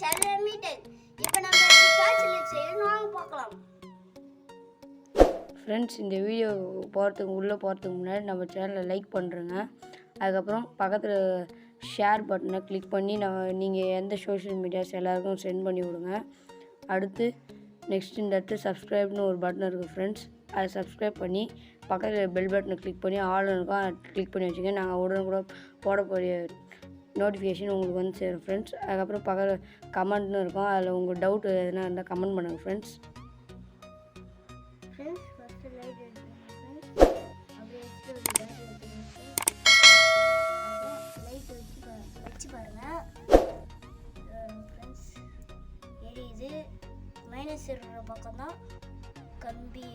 experiment. இப்போ நம்ம calculate செய்யணும் வாங்க பார்க்கலாம். ஃப்ரெண்ட்ஸ், இந்த வீடியோ போகிறதுக்கு முன்னாடி நம்ம சேனலை லைக் பண்ணுறேங்க. அதுக்கப்புறம் பக்கத்தில் ஷேர் பட்டனை கிளிக் பண்ணி நீங்கள் எந்த சோஷியல் மீடியாஸ் எல்லாருக்கும் சென்ட் பண்ணி விடுங்க. அடுத்து நெக்ஸ்ட் இந்த இடத்து சப்ஸ்கிரைப்னு ஒரு பட்டன் இருக்குது ஃப்ரெண்ட்ஸ். அதை சப்ஸ்கிரைப் பண்ணி பக்கத்தில் பெல் பட்டனை கிளிக் பண்ணி ஆல் இருக்கும் கிளிக் பண்ணி வச்சுங்க. நாங்கள் உடனே கூட போடக்கூடிய நோட்டிஃபிகேஷன் உங்களுக்கு வந்து சேரும் ஃப்ரெண்ட்ஸ். அதுக்கப்புறம் பக்கத்தில் கமெண்ட்னு இருக்கும், அதில் உங்கள் டவுட் எதுனா இருந்தால் கமெண்ட் பண்ணுங்கள் ஃப்ரெண்ட்ஸ். மைனஸ் இருக்கிற பக்கம் தான் கம்பி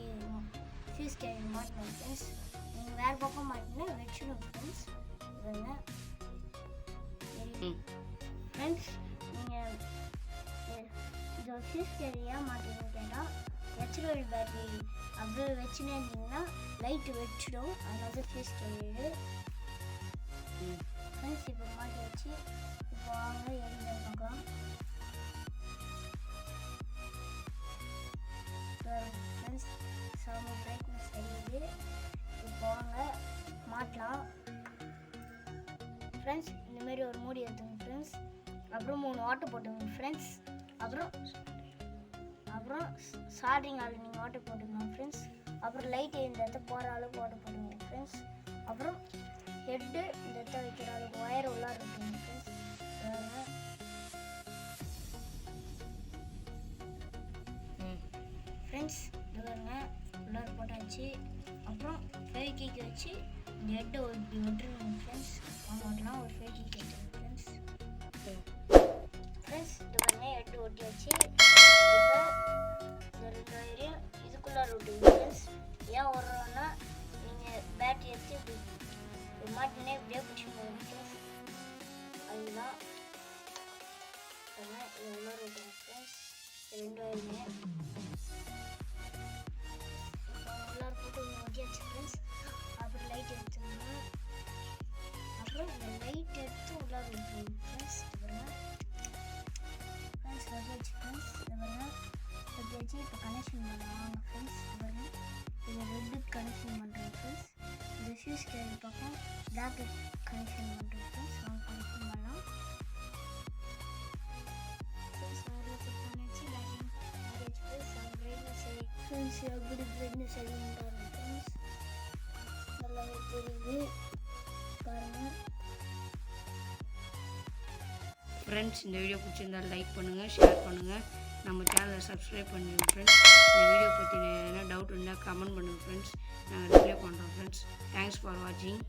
ஃபியூஸ் கேரியர் மாட்டணும் ஃப்ரெண்ட்ஸ். நீங்கள் வேறு பக்கம் மாட்டினா வச்சிடும் ஃப்ரெண்ட்ஸ். ஃப்ரெண்ட்ஸ், நீங்கள் இதை ஃபியூஸ் கேரியராக மாட்டின்னு கேட்டால் ஹெச்எல் பேட்டரி அப்படியே வச்சுனே இருந்தீங்கன்னா லைட்டு வச்சிடும். அதனால தான் ஃபியூஸ் கேரியர் ஃப்ரெண்ட்ஸ். இப்போ மாட்டி வச்சு இப்போ வாங்க எரிஞ்சு பார்க்கலாம். ஃப்ரெண்ட்ஸ், செம பிரைட்னஸ் தெரியுது. இப்போ வாங்க மாட்டலாம் ஃப்ரெண்ட்ஸ். இந்தமாரி ஒரு மூடி எடுத்துங்க ஃப்ரெண்ட்ஸ். அப்புறம் 3 வாட்டர் போட்டுங்க ஃப்ரெண்ட்ஸ். அப்புறம் சால்ட்ரிங் ஆள் நீங்கள் வாட்டர் போட்டுக்கணும் ஃப்ரெண்ட்ஸ். அப்புறம் லைட் இந்த இடத்த போகிற அளவுக்கு வாட்டர் போட்டுங்க ஃப்ரெண்ட்ஸ். அப்புறம் ஹெட்டு இந்த இடத்த வைக்கிற அளவுக்கு ஒயர் உள்ளார இருக்குங்க ஃப்ரெண்ட்ஸ். ஃப்ரெண்ட்ஸ், இது பாருங்க உள்ளார போட்டாச்சு. அப்புறம் ஃபெவிக்விக் வச்சு இந்த ஹெட்டை ஒட்டுருங்க ஃப்ரெண்ட்ஸ். வாங்கலாம் ஒரு ஃபெவிக்விக் எடுத்துங்க ஃப்ரெண்ட்ஸ். ஃப்ரெண்ட்ஸ், இது பாருங்க ஹெட்டு ஒட்டியாச்சு. இப்போ இந்த 2 வயரையும் இதுக்குள்ளார விட்டுங்க ஃப்ரெண்ட்ஸ். ஏன் வர்றோன்னா நீங்கள் பேட்டரி எடுத்து இப்படி மாட்டினே இப்படியே பிடிச்சி போகணும் ஃப்ரெண்ட்ஸ். அதுதான் இது உள்ளார விட்டுங்க ஃப்ரெண்ட்ஸ். 2 வயருமே உள்ளார போட்டு ஒட்டியாச்சு ஃப்ரெண்ட்ஸ். அப்புறம் லைட் எடுத்துங்க. அப்புறம் இந்த லைட் எடுத்து உள்ளார விட்டுருங்க ஃப்ரெண்ட்ஸ். ஃப்ரெண்ட்ஸ் வச்சு ஃப்ரெண்ட்ஸ் இது வச்சு இப்போ கனெக்ஷன் பண்ணலாம் ஃப்ரெண்ட்ஸ். இது ரெட்டுக்கு கனெக்ஷன் பண்ணுறேன் ஃப்ரெண்ட்ஸ். இந்த ஃபியூஸ் கேரியர் பக்கம் பிளாக் கனெக்ஷன் பண்ணுறேன் ஃப்ரெண்ட்ஸ். அவங்க கனெக்ஷன் பண்ணலாம் ஃப்ரெண்ட்ஸ். ஃப்ரெண்ட்ஸ் எப்படி பிரைட்னஸ் சரியாக ஃப்ரெண்ட்ஸ் நல்லாவே தெரியுது பாருங்கள் ஃப்ரெண்ட்ஸ். இந்த வீடியோ பிடிச்சிருந்தால் லைக் பண்ணுங்கள், ஷேர் பண்ணுங்கள், நம்ம சேனலை சப்ஸ்கிரைப் பண்ணுங்க ஃப்ரெண்ட்ஸ். இந்த வீடியோ பற்றி என்ன டவுட் இருந்தால் கமெண்ட் பண்ணுங்கள் ஃப்ரெண்ட்ஸ். நாங்கள் ரிப்ளை பண்ணுறோம் ஃப்ரெண்ட்ஸ். தேங்க்ஸ் ஃபார் வாட்சிங்.